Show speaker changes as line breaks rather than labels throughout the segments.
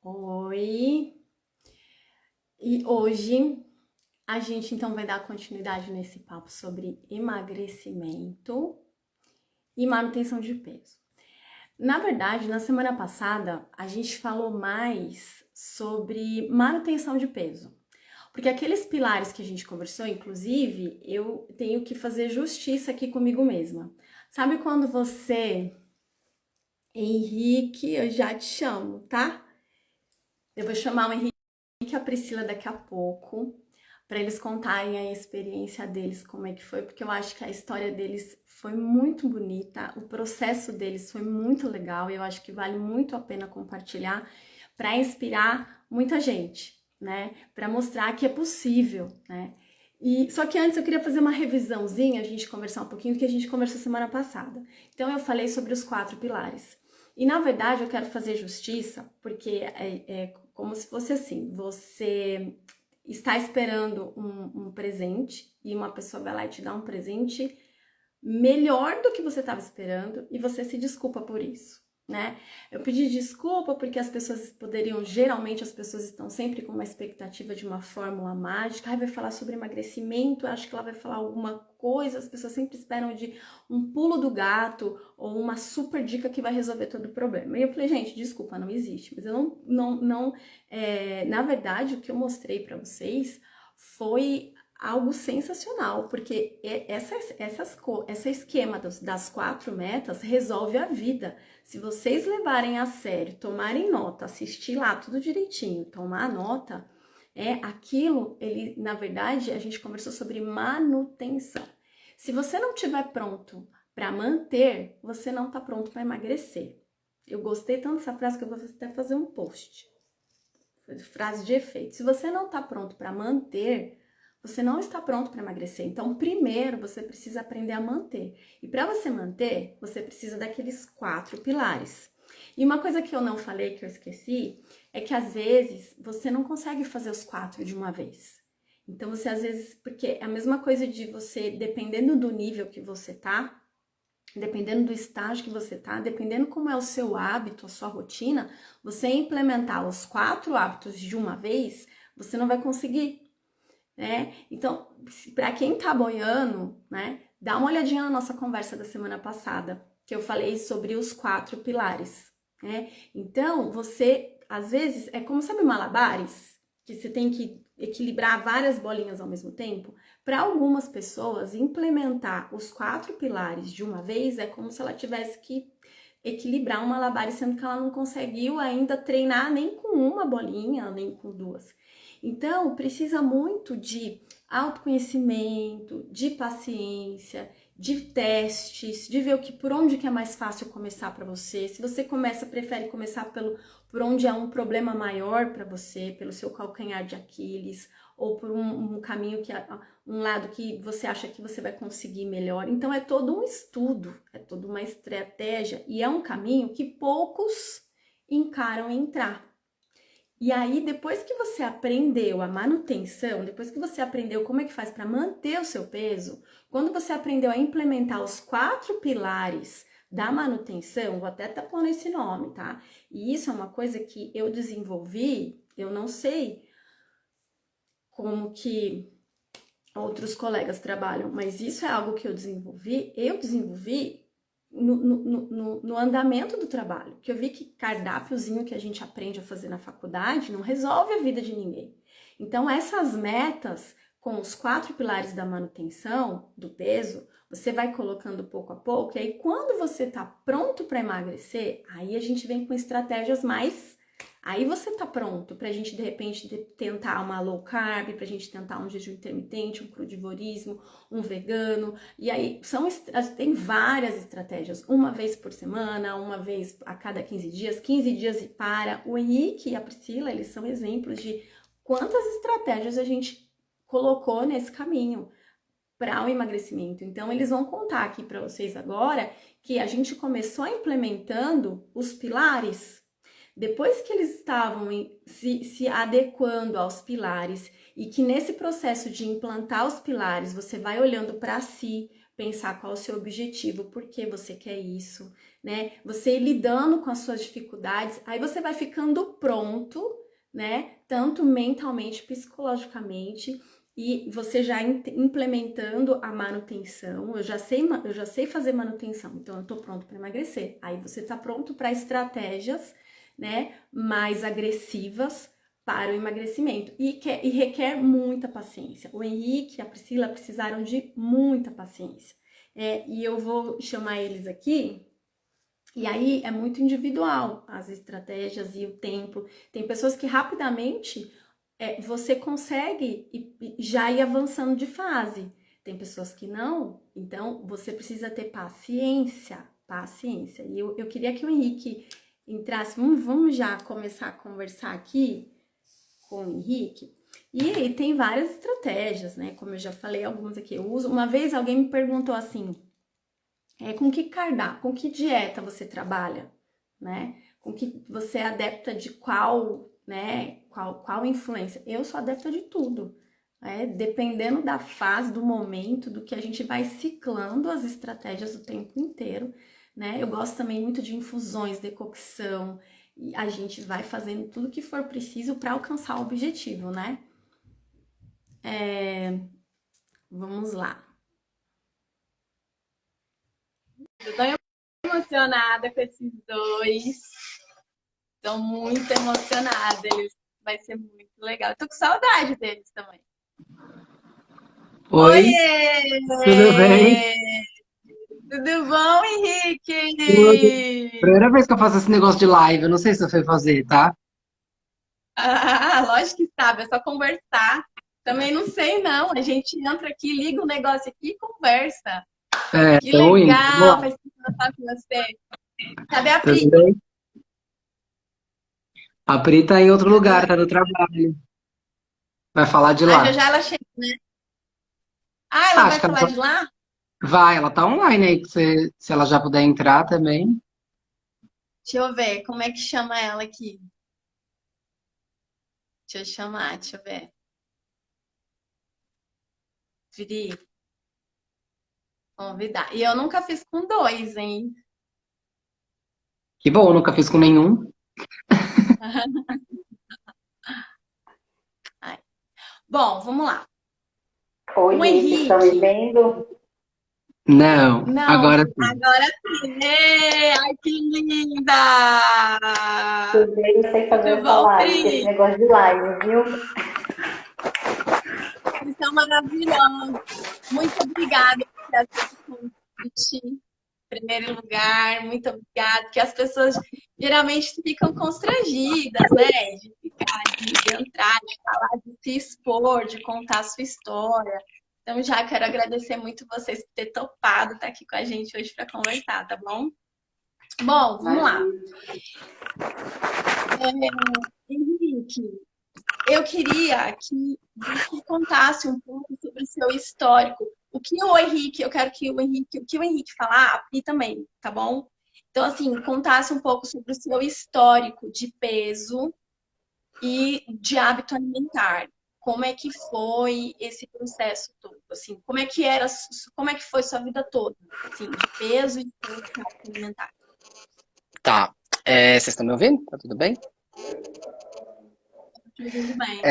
Oi! E hoje a gente então vai dar continuidade nesse papo sobre emagrecimento e manutenção de peso. Na verdade, na semana passada a gente falou mais sobre manutenção de peso, porque aqueles pilares que a gente conversou, inclusive, eu tenho que fazer justiça aqui comigo mesma. Sabe quando você, Henrique, eu já te chamo, tá? Eu vou chamar o Henrique e a Priscila daqui a pouco, para eles contarem a experiência deles, como é que foi, porque eu acho que a história deles foi muito bonita, o processo deles foi muito legal e eu acho que vale muito a pena compartilhar para inspirar muita gente, né? Para mostrar que é possível, né? E só que antes eu queria fazer uma revisãozinha, a gente conversar um pouquinho do que a gente conversou semana passada. Então eu falei sobre os 4 pilares. E na verdade eu quero fazer justiça, porque é como se fosse assim, você está esperando um presente e uma pessoa vai lá e te dá um presente melhor do que você estava esperando e você se desculpa por isso, né? Eu pedi desculpa porque as pessoas poderiam, geralmente as pessoas estão sempre com uma expectativa de uma fórmula mágica, vai falar sobre emagrecimento, acho que ela vai falar alguma coisa, as pessoas sempre esperam de um pulo do gato ou uma super dica que vai resolver todo o problema. E eu falei, gente, desculpa, não existe, mas eu na verdade, o que eu mostrei para vocês foi algo sensacional, porque esse esquema das 4 metas resolve a vida. Se vocês levarem a sério, tomarem nota, assistir lá tudo direitinho, tomar nota, aquilo, na verdade, a gente conversou sobre manutenção. Se você não estiver pronto para manter, você não está pronto para emagrecer. Eu gostei tanto dessa frase que eu vou até fazer um post. Frase de efeito. Se você não está pronto para manter, você não está pronto para emagrecer. Então, primeiro, você precisa aprender a manter. E para você manter, você precisa daqueles 4 pilares. E uma coisa que eu não falei, que eu esqueci, é que às vezes você não consegue fazer os 4 de uma vez. Então, você às vezes, porque é a mesma coisa de você, dependendo do nível que você tá, dependendo do estágio que você tá, dependendo como é o seu hábito, a sua rotina, você implementar os 4 hábitos de uma vez, você não vai conseguir, né? Então, para quem tá boiando, né, dá uma olhadinha na nossa conversa da semana passada, que eu falei sobre os 4 pilares, né? Então, você, às vezes, é como, sabe, malabares? Que você tem que equilibrar várias bolinhas ao mesmo tempo. Para algumas pessoas, implementar os 4 pilares de uma vez é como se ela tivesse que equilibrar um malabar, sendo que ela não conseguiu ainda treinar nem com uma bolinha, nem com 2. Então, precisa muito de autoconhecimento, de paciência, de testes, de ver por onde que é mais fácil começar para você. Se você prefere começar por onde é um problema maior para você, pelo seu calcanhar de Aquiles, ou por um caminho um lado que você acha que você vai conseguir melhor. Então é todo um estudo, é toda uma estratégia e é um caminho que poucos encaram entrar. E aí, depois que você aprendeu a manutenção, depois que você aprendeu como é que faz para manter o seu peso, quando você aprendeu a implementar os 4 pilares da manutenção, vou até estar pondo esse nome, tá? E isso é uma coisa que eu desenvolvi, eu não sei como que outros colegas trabalham, mas isso é algo que eu desenvolvi no andamento do trabalho, que eu vi que cardápiozinho que a gente aprende a fazer na faculdade não resolve a vida de ninguém. Então, essas metas com os 4 pilares da manutenção do peso, você vai colocando pouco a pouco, e aí quando você tá pronto para emagrecer, aí a gente vem com estratégias mais. Aí você tá pronto pra gente, de repente, tentar uma low carb, pra gente tentar um jejum intermitente, um crudivorismo, um vegano. E aí tem várias estratégias, uma vez por semana, uma vez a cada 15 dias e para. O Henrique e a Priscila, eles são exemplos de quantas estratégias a gente colocou nesse caminho para o emagrecimento. Então, eles vão contar aqui para vocês agora que a gente começou implementando os pilares. Depois que eles estavam se adequando aos pilares e que nesse processo de implantar os pilares, você vai olhando para si, pensar qual é o seu objetivo, por que você quer isso, né? Você ir lidando com as suas dificuldades, aí você vai ficando pronto, né? Tanto mentalmente, psicologicamente, e você já implementando a manutenção, eu já sei fazer manutenção, então eu tô pronto para emagrecer. Aí você tá pronto para estratégias, né, mais agressivas para o emagrecimento e requer muita paciência. O Henrique e a Priscila precisaram de muita paciência. E eu vou chamar eles aqui. E aí é muito individual as estratégias e o tempo. Tem pessoas que rapidamente você consegue já ir avançando de fase. Tem pessoas que não, então você precisa ter paciência, paciência. E eu queria que o Henrique entrasse, vamos já começar a conversar aqui com o Henrique. E aí tem várias estratégias, né? Como eu já falei, algumas aqui eu uso. Uma vez alguém me perguntou assim, com que cardápio, com que dieta você trabalha, né? Com que você é adepta de qual, né? Qual influência? Eu sou adepta de tudo, né? Dependendo da fase, do momento, do que a gente vai ciclando as estratégias o tempo inteiro, né? Eu gosto também muito de infusões, decocção, e a gente vai fazendo tudo que for preciso para alcançar o objetivo, né? Vamos lá. Eu tô emocionada com esses dois. Tô muito emocionada. Vai ser muito legal. Eu tô com saudade deles também.
Oi,
Oiê!
tudo bem?
Tudo bom,
Tudo.
Henrique?
Primeira vez que eu faço esse negócio de live, eu não sei se você vai fazer, tá?
Lógico que sabe, é só conversar. Também não sei, não. A gente entra aqui, liga o negócio aqui e conversa.
É,
Que
tamo indo. Vamos
legal
lá.
vai conversar com você. Cadê a
Tudo
Pri?
bem? A Pri tá em outro lugar,
Cadê?
tá no trabalho. Vai falar de
Já
lá.
já ela chega, né? Ela
Ah,
vai
acho que ela
falar de lá?
vai, ela tá online aí, que se ela já puder entrar também.
Deixa eu ver, como é que chama ela aqui? Deixa eu chamar, deixa eu ver. Viri, convidar. E eu nunca fiz com dois, hein?
Que bom, eu nunca fiz com nenhum.
Ai. Bom, vamos lá.
Oi,
O
gente, estão me
Henrique.
vendo?
Não,
Não,
agora sim.
agora sim. Ai, que linda!
Também não sei fazer
Tudo
essa
bom,
live, esse
Pri?
negócio de live, viu?
Vocês são maravilhosos. Muito obrigada por aceito o convite. Em primeiro lugar, muito obrigada, porque as pessoas geralmente ficam constrangidas, né? De ficar, de entrar, de falar, de se expor, de contar a sua história. Então, já quero agradecer muito vocês por ter topado estar aqui com a gente hoje para conversar, tá bom? Bom, vamos lá.
Imagina.
Henrique, eu queria que você contasse um pouco sobre o seu histórico. O que o Henrique, eu quero que o que o Henrique falar, e também, tá bom? Então, assim, contasse um pouco sobre o seu histórico de peso e de hábito alimentar. Como é que foi esse processo todo? Assim, como é que foi sua vida toda, assim, de peso e de hábito alimentar?
Tá. Vocês estão me ouvindo? Tá tudo bem?
Tudo bem.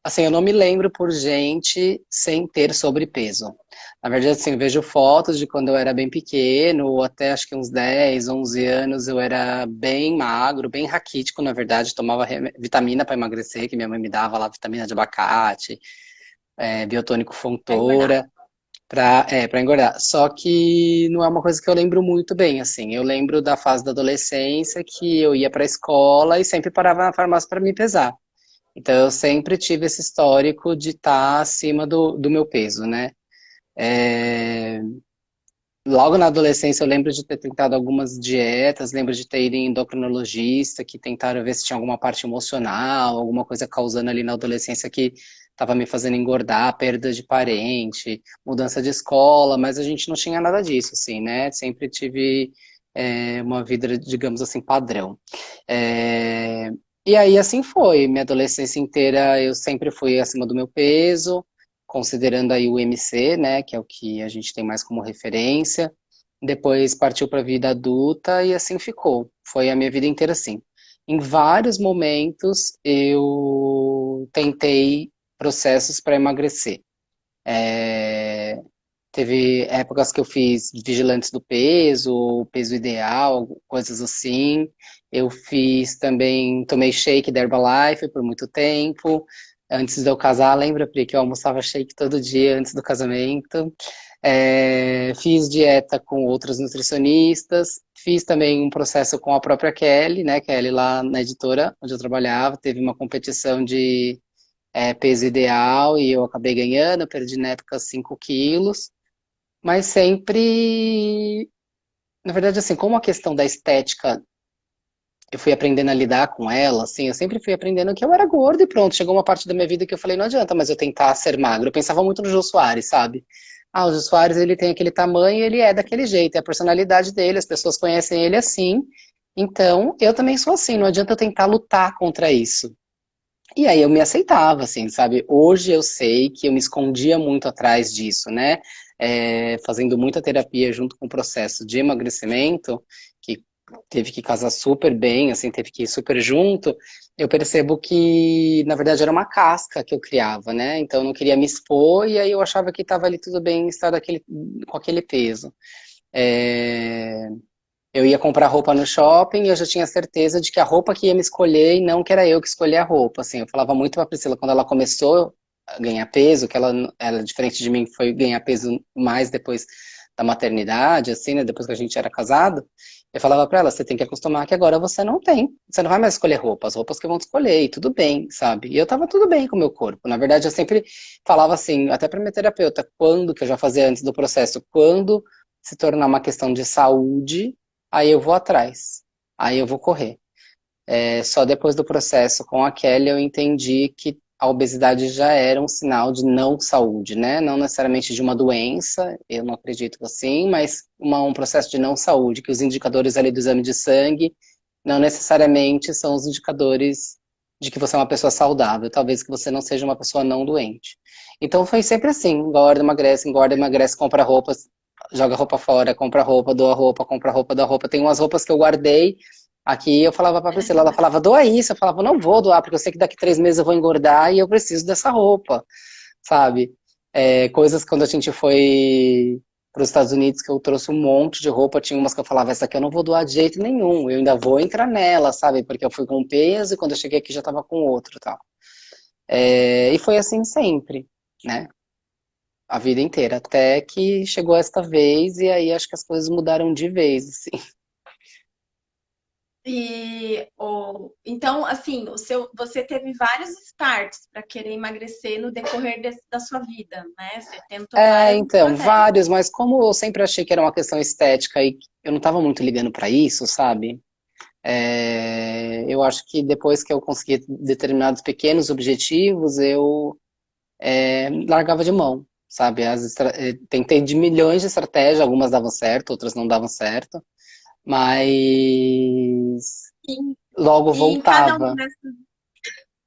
Assim, eu não me lembro por gente sem ter sobrepeso. Na verdade, assim, eu vejo fotos de quando eu era bem pequeno, até acho que uns 10, 11 anos, eu era bem magro, bem raquítico, na verdade, tomava vitamina para emagrecer, que minha mãe me dava lá, vitamina de abacate, biotônico
Vai engordar.
Fontoura, para engordar. Só que não é uma coisa que eu lembro muito bem, assim. Eu lembro da fase da adolescência que eu ia para a escola e sempre parava na farmácia para me pesar. Então, eu sempre tive esse histórico de estar acima do meu peso, né? É, Logo na adolescência, eu lembro de ter tentado algumas dietas, lembro de ter ido em endocrinologista, que tentaram ver se tinha alguma parte emocional, alguma coisa causando ali na adolescência que estava me fazendo engordar, perda de parente, mudança de escola, mas a gente não tinha nada disso, assim, né? Sempre tive uma vida, digamos assim, padrão. É, E aí, assim foi. Minha adolescência inteira, eu sempre fui acima do meu peso, considerando aí o MC, né, que é o que a gente tem mais como referência. depois partiu para a vida adulta e assim ficou. Foi a minha vida inteira assim. Em vários momentos eu tentei processos para emagrecer. É, Teve épocas que eu fiz vigilantes do peso, peso ideal, coisas assim. Eu fiz também, tomei shake da Herbalife por muito tempo. Antes de eu casar, lembra, Pri, que eu almoçava shake todo dia antes do casamento. Fiz dieta com outros nutricionistas. Fiz também um processo com a própria Kelly, né? Kelly lá na editora onde eu trabalhava. Teve uma competição de peso ideal e eu acabei ganhando. Eu perdi na época 5 quilos. Mas sempre, na verdade, assim, como a questão da estética, eu fui aprendendo a lidar com ela, assim, eu sempre fui aprendendo que eu era gordo e pronto. Chegou uma parte da minha vida que eu falei, não adianta mas eu tentar ser magro. Eu pensava muito no Jô Soares, sabe? Ah, o Jô Soares, ele tem aquele tamanho e ele é daquele jeito, é a personalidade dele, as pessoas conhecem ele assim. Então, eu também sou assim, não adianta eu tentar lutar contra isso. E aí eu me aceitava, assim, sabe? Hoje eu sei que eu me escondia muito atrás disso, né? Fazendo muita terapia junto com o processo de emagrecimento, que teve que casar super bem, assim, teve que ir super junto. Eu percebo que, na verdade, era uma casca que eu criava, né? Então eu não queria me expor e aí eu achava que estava ali tudo bem estar com aquele peso. É, Eu ia comprar roupa no shopping e eu já tinha certeza de que a roupa que ia me escolher e não que era eu que escolhia a roupa. Assim, eu falava muito pra Priscila quando ela começou a ganhar peso, que ela diferente de mim, foi ganhar peso mais depois da maternidade, assim, né? Depois que a gente era casado. Eu falava pra ela, você tem que acostumar que agora você não tem. Você não vai mais escolher roupa, as roupas que vão te escolher, e tudo bem, sabe? E eu tava tudo bem com o meu corpo. Na verdade, eu sempre falava assim, até pra minha terapeuta, quando, que eu já fazia antes do processo, quando se tornar uma questão de saúde, aí eu vou atrás, aí eu vou correr. Só depois do processo com a Kelly eu entendi que a obesidade já era um sinal de não saúde, né? Não necessariamente de uma doença, eu não acredito assim, mas um processo de não saúde, que os indicadores ali do exame de sangue não necessariamente são os indicadores de que você é uma pessoa saudável, talvez que você não seja uma pessoa não doente. Então foi sempre assim, engorda, emagrece, compra roupas, joga roupa fora, compra roupa, doa roupa, compra roupa, doa roupa. Tem umas roupas que eu guardei aqui, eu falava pra Priscila, ela falava, doa isso, eu falava, não vou doar, porque eu sei que daqui 3 meses eu vou engordar e eu preciso dessa roupa, sabe? Coisas quando a gente foi para os Estados Unidos, que eu trouxe um monte de roupa, tinha umas que eu falava, essa aqui eu não vou doar de jeito nenhum, eu ainda vou entrar nela, sabe? Porque eu fui com um peso e quando eu cheguei aqui já tava com outro, tal. E foi assim sempre, né? A vida inteira, até que chegou esta vez e aí acho que as coisas mudaram de vez, assim.
Então, assim, você teve vários starts para querer emagrecer no decorrer da sua vida, né? Você tentou várias
Então,
estratégias.
vários, mas como eu sempre achei que era uma questão estética e eu não tava muito ligando pra isso, sabe? Eu acho que depois que eu consegui determinados pequenos objetivos, eu largava de mão, sabe? Tentei de milhões de estratégias, algumas davam certo, outras não davam certo, mas
E,
logo
e em cada uma
voltava.
dessas,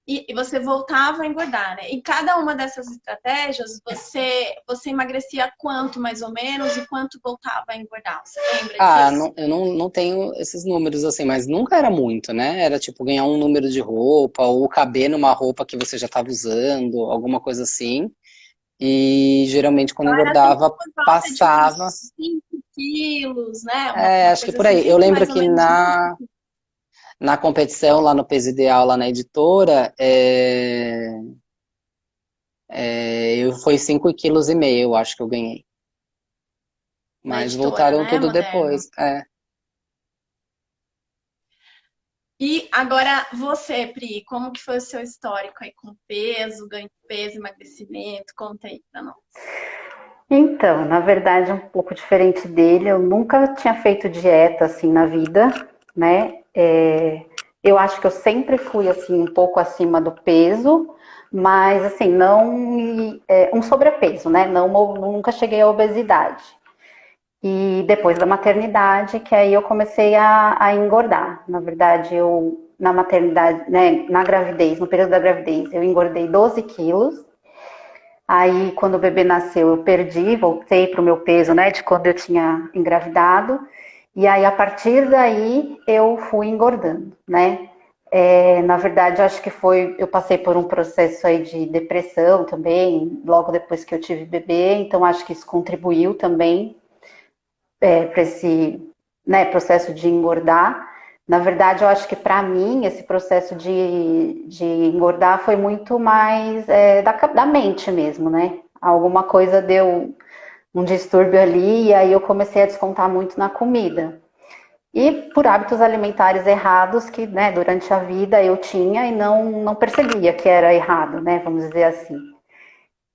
e você voltava a engordar, né? Em cada uma dessas estratégias, você emagrecia quanto mais ou menos e quanto voltava a engordar? Você lembra
Ah,
disso?
eu não tenho esses números assim, mas nunca era muito, né? Era tipo ganhar um número de roupa ou caber numa roupa que você já estava usando, alguma coisa assim. E geralmente quando
Então era sempre
engordava,
por volta de
passava.
uns 5 quilos, né? Uma
Acho que
coisa
por
assim,
aí. Eu
sempre
lembro
mais ou
que
menos isso.
na competição, lá no Peso Ideal, lá na editora, eu foi 5,5 kg, eu acho que eu ganhei.
Na
Mas
editora,
voltaram
né,
tudo
Moderno?
depois.
E agora você, Pri, como que foi o seu histórico aí com peso, ganho de peso, emagrecimento? Conta aí pra nós.
Então, na verdade, um pouco diferente dele, eu nunca tinha feito dieta assim na vida, né? Eu acho que eu sempre fui assim um pouco acima do peso, mas assim não um sobrepeso, né? Não, nunca cheguei à obesidade. E depois da maternidade, que aí eu comecei a engordar. Na verdade, eu na maternidade, né, na gravidez, no período da gravidez, eu engordei 12 quilos. Aí, quando o bebê nasceu, eu perdi, voltei para o meu peso, né, de quando eu tinha engravidado. E aí, a partir daí, eu fui engordando, né? Na verdade, acho que eu passei por um processo aí de depressão também, logo depois que eu tive bebê, então acho que isso contribuiu também para esse, né, processo de engordar. Na verdade, eu acho que para mim esse processo de engordar foi muito mais da mente mesmo, né? Alguma coisa deu um distúrbio ali e aí eu comecei a descontar muito na comida. E por hábitos alimentares errados que, né, durante a vida eu tinha e não percebia que era errado, né? Vamos dizer assim.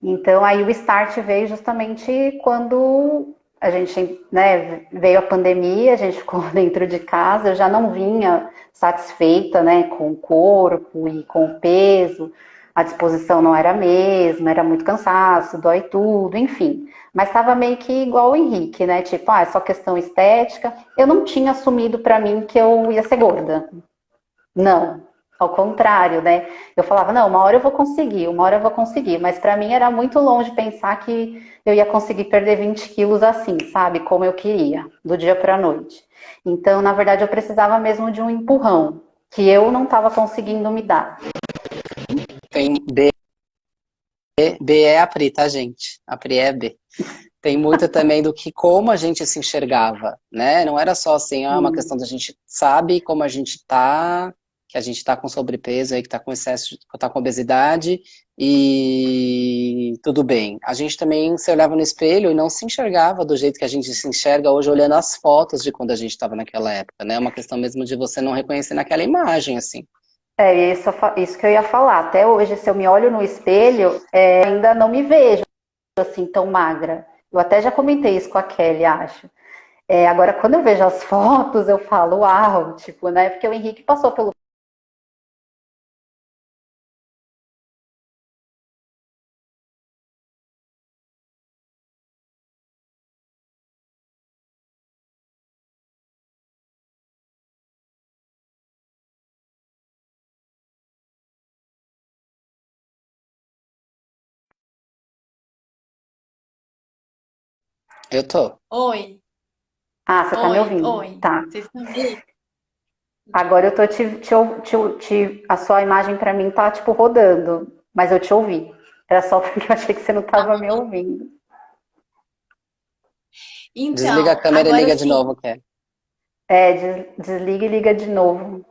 Então, aí o start veio justamente quando a gente, né, veio a pandemia, a gente ficou dentro de casa, eu já não vinha satisfeita, né, com o corpo e com o peso, a disposição não era a mesma, era muito cansaço, dói tudo, enfim. Mas estava meio que igual o Henrique, né, tipo, é só questão estética. Eu não tinha assumido para mim que eu ia ser gorda, não, ao contrário, né? Eu falava, não, uma hora eu vou conseguir, uma hora eu vou conseguir. Mas para mim era muito longe pensar que eu ia conseguir perder 20 quilos assim, sabe? Como eu queria, do dia para a noite. Então, na verdade, eu precisava mesmo de um empurrão, que eu não estava conseguindo me dar.
Tem B é a Pri, tá, gente? A Pri é B. Tem muito também do que como a gente se enxergava, né? Não era só assim, uma questão da gente sabe como a gente tá, que a gente tá com sobrepeso aí, que tá com excesso, que tá com obesidade e tudo bem. A gente também se olhava no espelho e não se enxergava do jeito que a gente se enxerga hoje olhando as fotos de quando a gente estava naquela época, né? É uma questão mesmo de você não reconhecer naquela imagem, assim.
Isso que eu ia falar. Até hoje, se eu me olho no espelho, ainda não me vejo assim tão magra. Eu até já comentei isso com a Kelly, acho. Agora, quando eu vejo as fotos, eu falo, uau, tipo, né? Porque o Henrique passou pelo.
Eu tô.
Oi,
Ah, você tá me
oi,
ouvindo?
oi.
Tá.
Vocês estão aí?
Agora eu tô a sua imagem pra mim tá tipo rodando, mas eu te ouvi. Era só porque eu achei que você não tava me ouvindo.
Desliga a
Então,
câmera e
agora
liga de
sim,
novo, Kelly.
Desliga e liga de novo.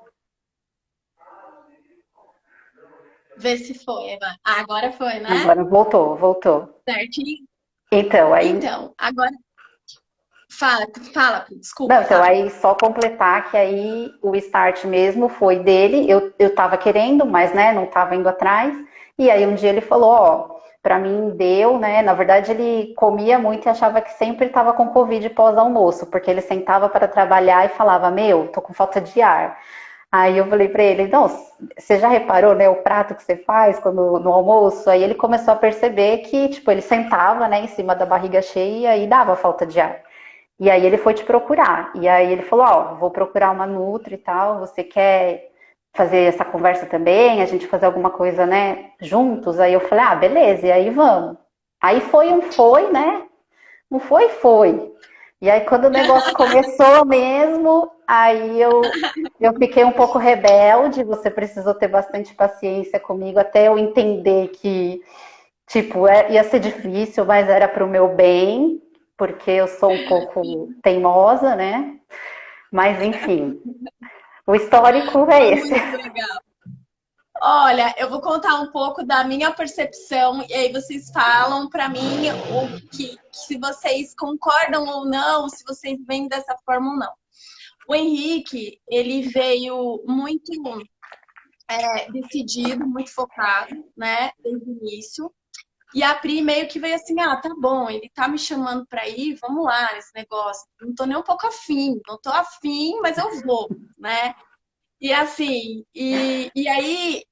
vê se foi. Agora foi, né?
Agora voltou.
Certinho?
Então, aí
Então, agora fala,
Não,
desculpa,
então
fala.
aí só completar que aí o start mesmo foi dele. Eu tava querendo, mas né, não tava indo atrás. E aí um dia ele falou, ó, pra mim deu, né? Na verdade ele comia muito e achava que sempre tava com Covid pós-almoço, porque ele sentava para trabalhar e falava, meu, tô com falta de ar. Aí eu falei pra ele, não, você já reparou, né, o prato que você faz quando no almoço? Aí ele começou a perceber que, tipo, ele sentava, né, em cima da barriga cheia e dava falta de ar. E aí ele foi te procurar. E aí ele falou, ó, vou procurar uma Nutri e tal, você quer fazer essa conversa também? A gente fazer alguma coisa, né, juntos? Aí eu falei, ah, beleza, e aí vamos. Aí foi, né? Não foi, foi. E aí quando o negócio começou mesmo, eu fiquei um pouco rebelde, você precisou ter bastante paciência comigo até eu entender que tipo, ia ser difícil, mas era para o meu bem, porque eu sou um pouco teimosa, né? Mas enfim, o histórico é
Foi
esse.
muito legal. Olha, eu vou contar um pouco da minha percepção e aí vocês falam para mim se vocês concordam ou não, se vocês veem dessa forma ou não. O Henrique, ele veio muito decidido, muito focado, né, desde o início. E a Pri meio que veio assim, ah, tá bom, ele tá me chamando pra ir, vamos lá nesse negócio. Não tô nem um pouco afim, não tô afim, mas eu vou, né? E assim, e aí,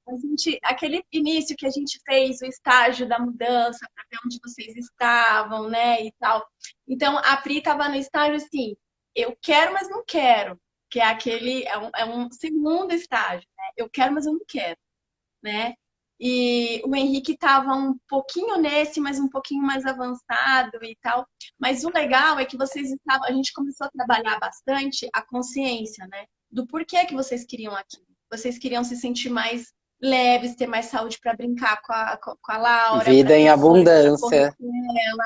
aquele início que a gente fez, o estágio da mudança, para ver onde vocês estavam, né, e tal. Então, a Pri tava no estágio assim, eu quero, mas não quero, que é segundo estágio, né? Eu quero, mas eu não quero, né? E o Henrique estava um pouquinho nesse, mas um pouquinho mais avançado e tal. Mas o legal é que vocês estavam, a gente começou a trabalhar bastante a consciência, né? Do porquê que vocês queriam aquilo. Vocês queriam se sentir mais leves, ter mais saúde para brincar com a Laura, para
Vida em
ter fôlego para correr
abundância.
com ela.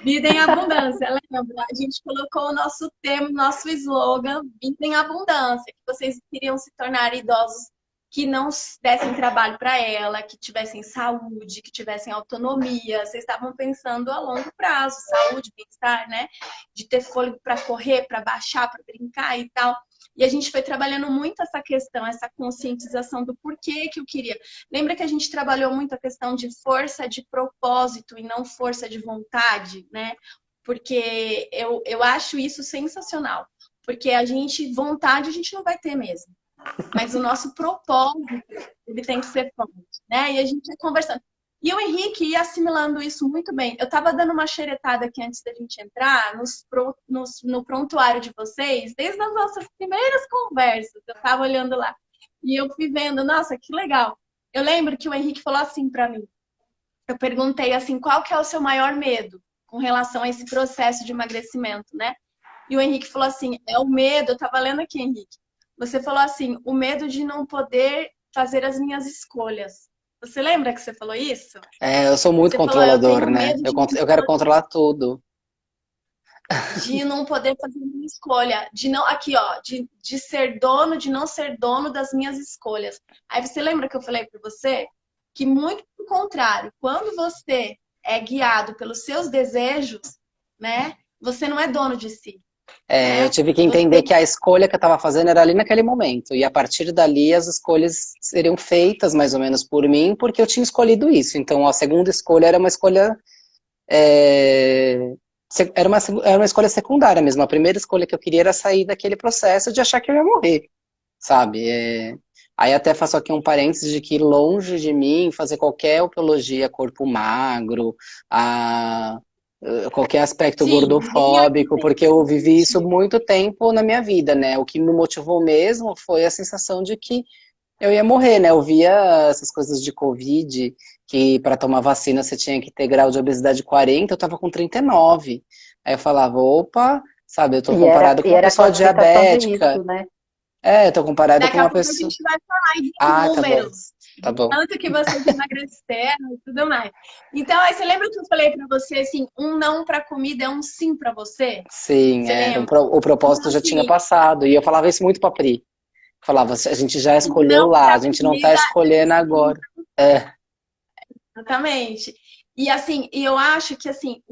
Vida em abundância, lembra? A gente colocou o nosso tema, nosso slogan, Vida em Abundância, que vocês queriam se tornar idosos que não dessem trabalho para ela, que tivessem saúde, que tivessem autonomia. Vocês estavam pensando a longo prazo, saúde, bem-estar, né? De ter fôlego para correr, para baixar, para brincar e tal. E a gente foi trabalhando muito essa questão, essa conscientização do porquê que eu queria. Lembra que a gente trabalhou muito a questão de força de propósito e não força de vontade, né? Porque eu acho isso sensacional. Porque vontade, a gente não vai ter mesmo. Mas o nosso propósito, ele tem que ser forte, né? E a gente ia conversando. E o Henrique ia assimilando isso muito bem. Eu estava dando uma xeretada aqui antes da gente entrar no prontuário de vocês, desde as nossas primeiras conversas. Eu estava olhando lá e eu fui vendo, nossa, que legal. Eu lembro que o Henrique falou assim para mim. Eu perguntei assim, qual que é o seu maior medo com relação a esse processo de emagrecimento, né? E o Henrique falou assim, é o medo, eu estava lendo aqui, Henrique. Você falou assim, o medo de não poder fazer as minhas escolhas. Você lembra que você falou isso?
Eu sou muito
Você falou, eu
controlador,
tenho
né?
medo
Eu quero controlar tudo.
de não poder fazer a minha escolha, de não, aqui ó, de ser dono, de não ser dono das minhas escolhas. Aí você lembra que eu falei para você que muito pelo contrário, quando você é guiado pelos seus desejos, né, você não é dono de si,
Eu
né?
tive que
Você
entender que a escolha que eu estava fazendo era ali naquele momento. E a partir dali as escolhas seriam feitas mais ou menos por mim, porque eu tinha escolhido isso. Então a segunda escolha era uma escolha. é, era uma escolha secundária mesmo. A primeira escolha que eu queria era sair daquele processo de achar que eu ia morrer, sabe? Aí até faço aqui um parênteses de que longe de mim fazer qualquer apologia a corpo magro, a qualquer aspecto
sim, ninguém
gordofóbico, porque eu vivi isso
acredite.
muito tempo na minha vida, né? O que me motivou mesmo foi a sensação de que eu ia morrer, né? Eu via essas coisas de Covid, que para tomar vacina você tinha que ter grau de obesidade 40, eu tava com 39. Aí eu falava, opa, sabe, eu tô comparado
E
com uma
era
pessoa
classificação de
diabética.
risco, né?
Eu tô comparado com
Daqui a
uma
pouco a
pessoa.
gente vai falar de
Ah, tá bom,
números,
tá
de
bom.
tanto que vocês emagreceram e tudo mais. Então, aí você lembra que eu falei para você assim, um não para comida é um sim para você?
Sim,
Você lembra?
o propósito
Então,
já tinha
assim,
passado. E eu falava isso muito pra Pri. Falava, a gente já
um
escolheu
não
lá, a
para
gente não tá
comida é um
escolhendo
sim.
agora. É,
Exatamente. E assim, e eu acho que assim,